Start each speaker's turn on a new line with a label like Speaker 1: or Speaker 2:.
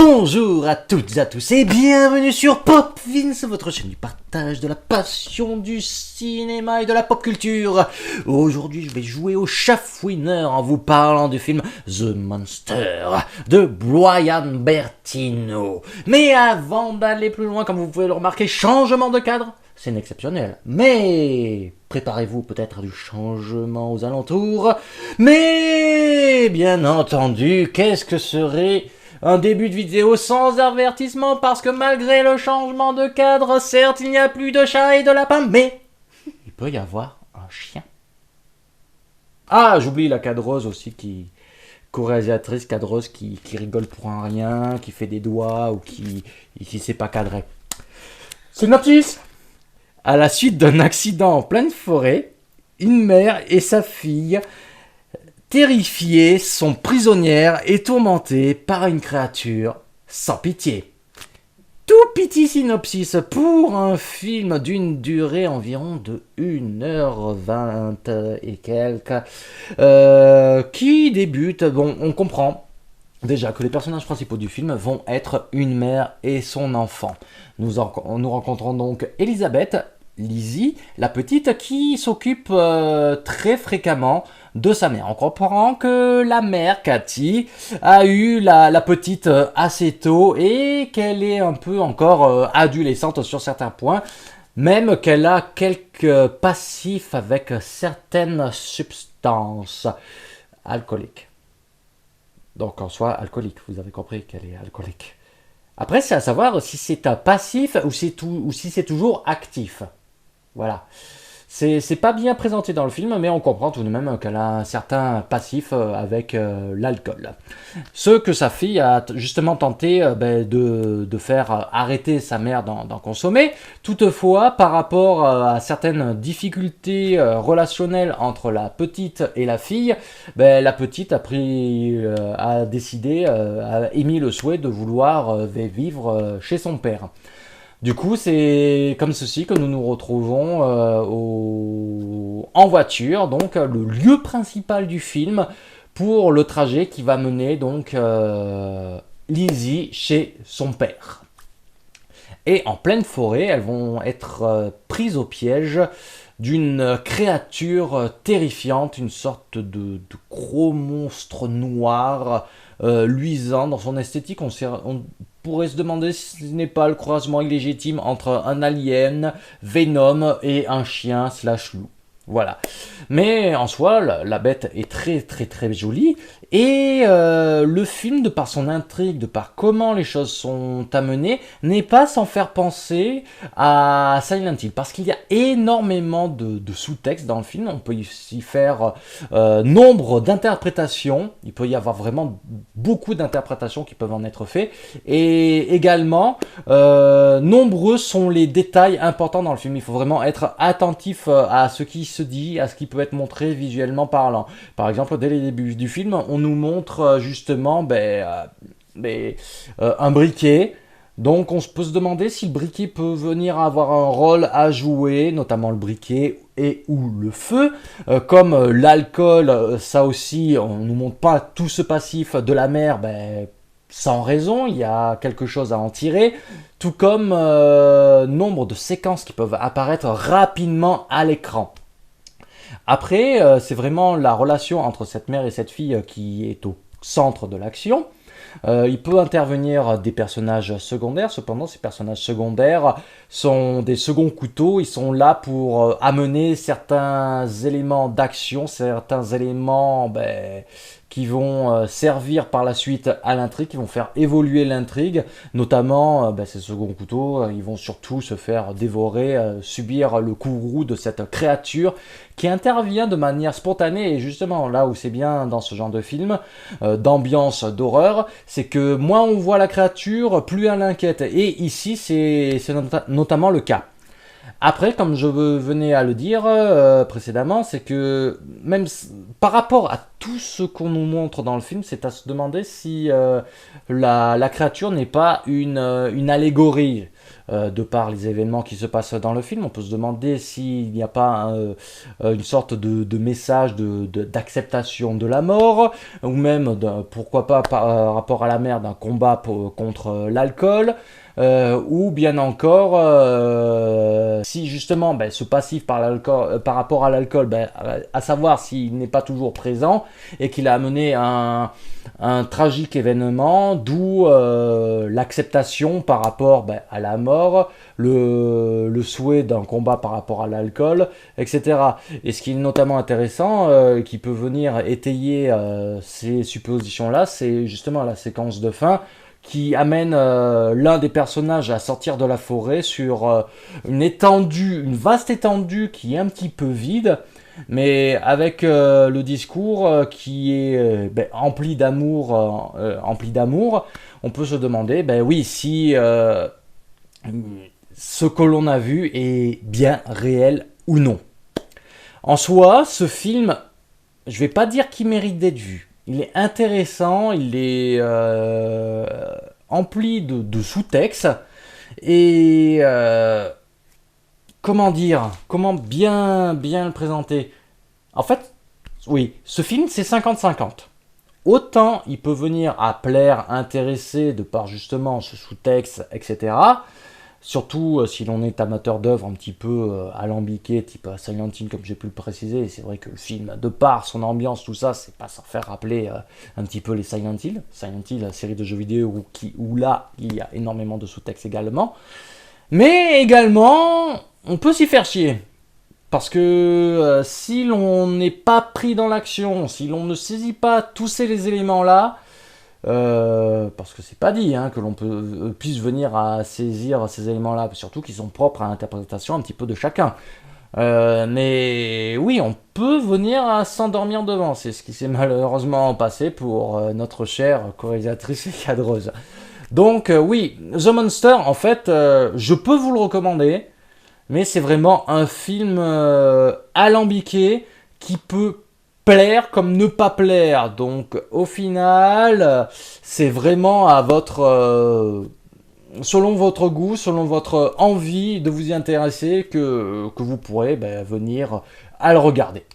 Speaker 1: Bonjour à toutes et à tous et bienvenue sur Popvins, votre chaîne du partage de la passion du cinéma et de la pop culture. Aujourd'hui, je vais jouer au chafouineur en vous parlant du film The Monster de Brian Bertino. Mais avant d'aller plus loin, comme vous pouvez le remarquer, changement de cadre, c'est exceptionnel. Mais préparez-vous peut-être à du changement aux alentours. Mais bien entendu, qu'est-ce que serait un début de vidéo sans avertissement, parce que malgré le changement de cadre, certes il n'y a plus de chat et de lapin, mais il peut y avoir un chien. Ah, j'oublie la cadreuse aussi, co-réalisatrice cadreuse qui rigole pour un rien, qui fait des doigts ou qui sait pas cadrer. Synopsis. À la suite d'un accident en pleine forêt, une mère et sa fille terrifiées, sont prisonnières et tourmentées par une créature sans pitié. Tout petit synopsis pour un film d'une durée environ de 1h20 et quelques, qui débute, bon, on comprend déjà que les personnages principaux du film vont être une mère et son enfant. Nous rencontrons donc Elisabeth, Lizzie, la petite, qui s'occupe très fréquemment de sa mère. On comprend que la mère, Cathy, a eu la petite assez tôt et qu'elle est un peu encore adolescente sur certains points, même qu'elle a quelques passifs avec certaines substances alcooliques. Donc en soi, alcoolique, vous avez compris qu'elle est alcoolique. Après, c'est à savoir si c'est un passif ou si c'est toujours actif. Voilà. C'est pas bien présenté dans le film, mais on comprend tout de même qu'elle a un certain passif avec l'alcool. Ce que sa fille a justement tenté de faire arrêter sa mère d'en consommer. Toutefois, par rapport à certaines difficultés relationnelles entre la petite et la fille, la petite a décidé, a émis le souhait de vouloir vivre chez son père. Du coup, c'est comme ceci que nous nous retrouvons en voiture, donc le lieu principal du film pour le trajet qui va mener donc Lizzie chez son père. Et en pleine forêt, elles vont être prises au piège d'une créature terrifiante, une sorte de gros monstre noir, luisant dans son esthétique. On pourrait se demander si ce n'est pas le croisement illégitime entre un alien, Venom et un chien / loup. Voilà. Mais en soi, la bête est très très très jolie. Et le film, de par son intrigue, de par comment les choses sont amenées, n'est pas sans faire penser à Silent Hill. Parce qu'il y a énormément de sous-textes dans le film. On peut ici faire nombre d'interprétations. Il peut y avoir vraiment beaucoup d'interprétations qui peuvent en être faites. Et également, nombreux sont les détails importants dans le film. Il faut vraiment être attentif à ce qui se dit, à ce qui peut être montré visuellement parlant. Par exemple, dès les débuts du film, on nous montre justement un briquet. Donc on peut se demander si le briquet peut venir avoir un rôle à jouer, notamment le briquet et ou le feu. Comme l'alcool, ça aussi, on nous montre pas tout ce passif de la mer, sans raison, il y a quelque chose à en tirer. Tout comme nombre de séquences qui peuvent apparaître rapidement à l'écran. Après, c'est vraiment la relation entre cette mère et cette fille qui est au centre de l'action. Il peut intervenir des personnages secondaires, cependant ces personnages secondaires sont des seconds couteaux, ils sont là pour amener certains éléments d'action, certains éléments qui vont servir par la suite à l'intrigue, qui vont faire évoluer l'intrigue, notamment ces seconds couteaux, ils vont surtout se faire dévorer, subir le courroux de cette créature qui intervient de manière spontanée, et justement là où c'est bien dans ce genre de film, d'ambiance d'horreur, c'est que moins on voit la créature, plus elle inquiète, et ici c'est notamment le cas. Après, comme je venais à le dire précédemment, c'est que même par rapport à tout ce qu'on nous montre dans le film, c'est à se demander si la créature n'est pas une allégorie. de par les événements qui se passent dans le film. On peut se demander s'il n'y a pas une sorte de message d'acceptation de la mort, ou même, pourquoi pas, par rapport à la mère, d'un combat contre l'alcool. Ou bien encore, si justement ce passif par rapport à l'alcool, à savoir s'il n'est pas toujours présent et qu'il a amené un tragique événement, d'où l'acceptation par rapport à la mort, le souhait d'un combat par rapport à l'alcool, etc. Et ce qui est notamment intéressant, qui peut venir étayer ces suppositions-là, c'est justement la séquence de fin qui amène l'un des personnages à sortir de la forêt sur une vaste étendue qui est un petit peu vide, mais avec le discours qui est empli d'amour, on peut se demander, oui, si ce que l'on a vu est bien réel ou non. En soi, ce film, je vais pas dire qu'il mérite d'être vu. Il est intéressant, il est empli de sous-textes. Et comment bien le présenter. En fait, oui, ce film c'est 50-50. Autant il peut venir à plaire, intéresser de par justement ce sous-texte, etc. Surtout si l'on est amateur d'œuvres un petit peu alambiquées, type Silent Hill, comme j'ai pu le préciser. Et c'est vrai que le film, de par son ambiance, tout ça, c'est pas sans faire rappeler un petit peu les Silent Hill. Silent Hill, la série de jeux vidéo où là, il y a énormément de sous-textes également. Mais également, on peut s'y faire chier. Parce que si l'on n'est pas pris dans l'action, si l'on ne saisit pas tous ces éléments-là, parce que c'est pas dit que l'on puisse venir à saisir ces éléments-là, surtout qu'ils sont propres à l'interprétation un petit peu de chacun. Mais oui, on peut venir à s'endormir devant. C'est ce qui s'est malheureusement passé pour notre chère co-réalisatrice et cadreuse. Donc oui, The Monster, en fait, je peux vous le recommander, mais c'est vraiment un film alambiqué qui peut plaire comme ne pas plaire. Donc au final, c'est vraiment à selon votre goût, selon votre envie de vous y intéresser que vous pourrez venir à le regarder.